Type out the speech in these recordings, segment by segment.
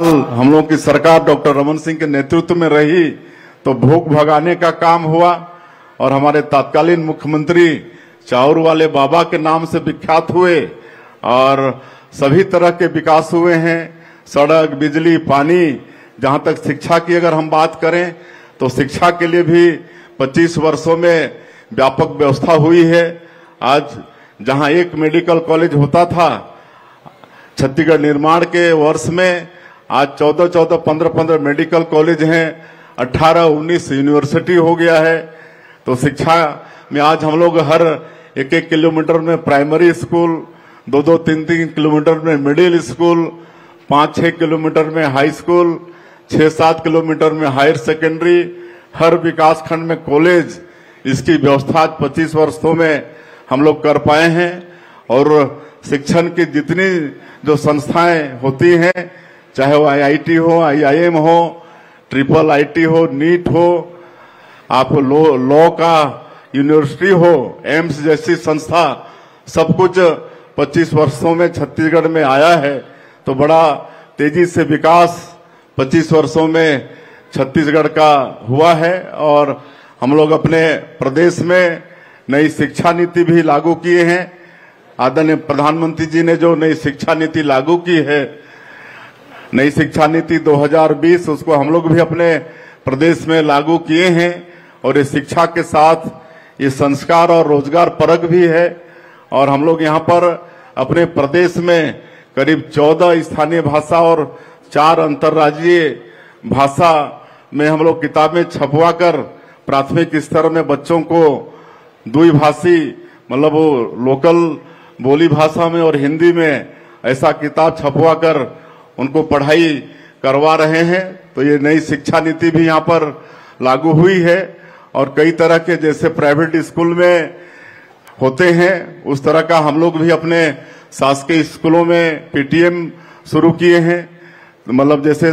हम लोग की सरकार डॉक्टर रमन सिंह के नेतृत्व में रही तो भूख भगाने का काम हुआ और हमारे तत्कालीन मुख्यमंत्री चाउर वाले बाबा के नाम से विख्यात हुए और सभी तरह के विकास हुए हैं। सड़क, बिजली, पानी, जहां तक शिक्षा की अगर हम बात करें तो शिक्षा के लिए भी 25 वर्षों में व्यापक व्यवस्था हुई है। आज जहां एक मेडिकल कॉलेज होता था छत्तीसगढ़ निर्माण के वर्ष में, आज 14-14, 15-15 मेडिकल कॉलेज हैं, 18-19 यूनिवर्सिटी हो गया है। तो शिक्षा में आज हम लोग हर 1-1 किलोमीटर में प्राइमरी स्कूल, 2-2, 3-3 किलोमीटर में मिडिल स्कूल, 5-6 किलोमीटर में हाई स्कूल, 6-7 किलोमीटर में हायर सेकेंडरी, हर विकास खंड में कॉलेज, इसकी व्यवस्था 25 वर्षों में हम लोग कर पाए हैं। और शिक्षण की जितनी जो संस्थाएं होती हैं, चाहे वो IIT हो, IIM हो, ट्रिपल IT हो, नीट हो, आप लॉ का यूनिवर्सिटी हो, एम्स जैसी संस्था, सब कुछ 25 वर्षों में छत्तीसगढ़ में आया है। तो बड़ा तेजी से विकास 25 वर्षों में छत्तीसगढ़ का हुआ है। और हम लोग अपने प्रदेश में नई शिक्षा नीति भी लागू किए हैं। आदरणीय प्रधानमंत्री जी ने जो नई शिक्षा नीति लागू की है, नई शिक्षा नीति 2020, उसको हम लोग भी अपने प्रदेश में लागू किए हैं। और ये शिक्षा के साथ ये संस्कार और रोजगार परक भी है। और हम लोग यहाँ पर अपने प्रदेश में करीब 14 स्थानीय भाषा और 4 अंतर्राज्यीय भाषा में हम लोग किताबें छपवा कर प्राथमिक स्तर में बच्चों को द्विभाषी, मतलब वो लोकल बोली भाषा में और हिंदी में ऐसा किताब छपवा कर उनको पढ़ाई करवा रहे हैं। तो ये नई शिक्षा नीति भी यहाँ पर लागू हुई है। और कई तरह के जैसे प्राइवेट स्कूल में होते हैं, उस तरह का हम लोग भी अपने शासकीय स्कूलों में PTM शुरू किए हैं। मतलब जैसे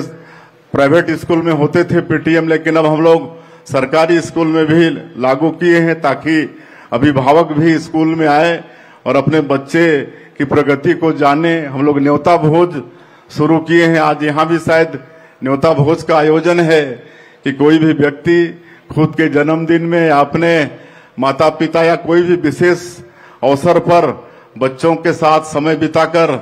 प्राइवेट स्कूल में होते थे PTM, लेकिन अब हम लोग सरकारी स्कूल में भी लागू किए हैं ताकि अभिभावक भी स्कूल में आए और अपने बच्चे की प्रगति को जाने। हम लोग न्योता भोज शुरू किए हैं। आज यहाँ भी शायद न्योता भोज का आयोजन है कि कोई भी व्यक्ति खुद के जन्मदिन में या अपने माता पिता या कोई भी विशेष अवसर पर बच्चों के साथ समय बिताकर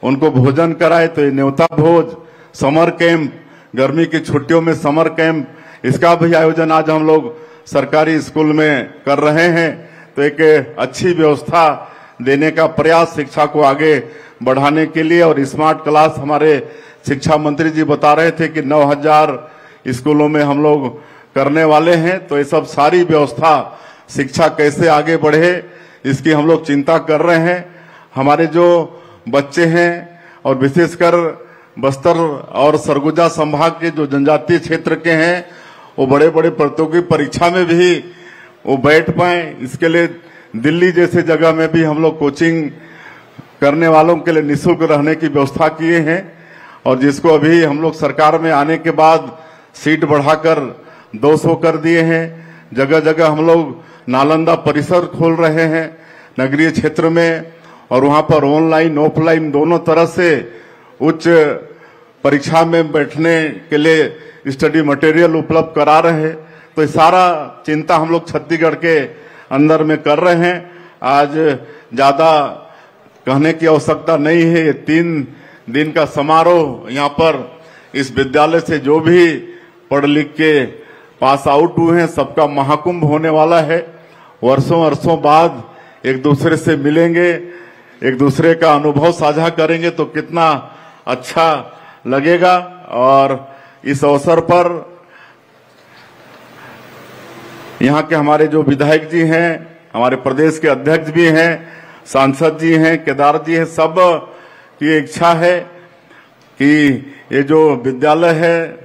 उनको भोजन कराए। तो ये न्योता भोज, समर कैंप, गर्मी की छुट्टियों में समर कैंप, इसका भी आयोजन आज हम लोग सरकारी स्कूल में कर रहे हैं। तो एक अच्छी व्यवस्था देने का प्रयास शिक्षा को आगे बढ़ाने के लिए। और स्मार्ट क्लास हमारे शिक्षा मंत्री जी बता रहे थे कि 9000 स्कूलों में हम लोग करने वाले हैं। तो ये सब सारी व्यवस्था शिक्षा कैसे आगे बढ़े इसकी हम लोग चिंता कर रहे हैं। हमारे जो बच्चे हैं और विशेषकर बस्तर और सरगुजा संभाग के जो जनजातीय क्षेत्र के हैं, वो बड़े बड़े प्रतियोगी परीक्षा में भी वो बैठ पाए, इसके लिए दिल्ली जैसे जगह में भी हम लोग कोचिंग करने वालों के लिए निःशुल्क रहने की व्यवस्था किए हैं। और जिसको अभी हम लोग सरकार में आने के बाद सीट बढ़ाकर 200 कर दिए हैं। जगह जगह हम लोग नालंदा परिसर खोल रहे हैं नगरीय क्षेत्र में, और वहां पर ऑनलाइन ऑफलाइन दोनों तरह से उच्च परीक्षा में बैठने के लिए स्टडी मटेरियल उपलब्ध करा रहे हैं। तो सारा चिंता हम लोग छत्तीसगढ़ के अंदर में कर रहे हैं। आज ज्यादा कहने की आवश्यकता नहीं है। ये 3 दिन का समारोह यहाँ पर इस विद्यालय से जो भी पढ़ लिख के पास आउट हुए हैं सबका महाकुंभ होने वाला है। वर्षों वर्षों बाद एक दूसरे से मिलेंगे, एक दूसरे का अनुभव साझा करेंगे तो कितना अच्छा लगेगा। और इस अवसर पर यहाँ के हमारे जो विधायक जी हैं, हमारे प्रदेश के अध्यक्ष भी हैं, सांसद जी हैं, केदार जी हैं, सब की इच्छा है कि ये जो विद्यालय है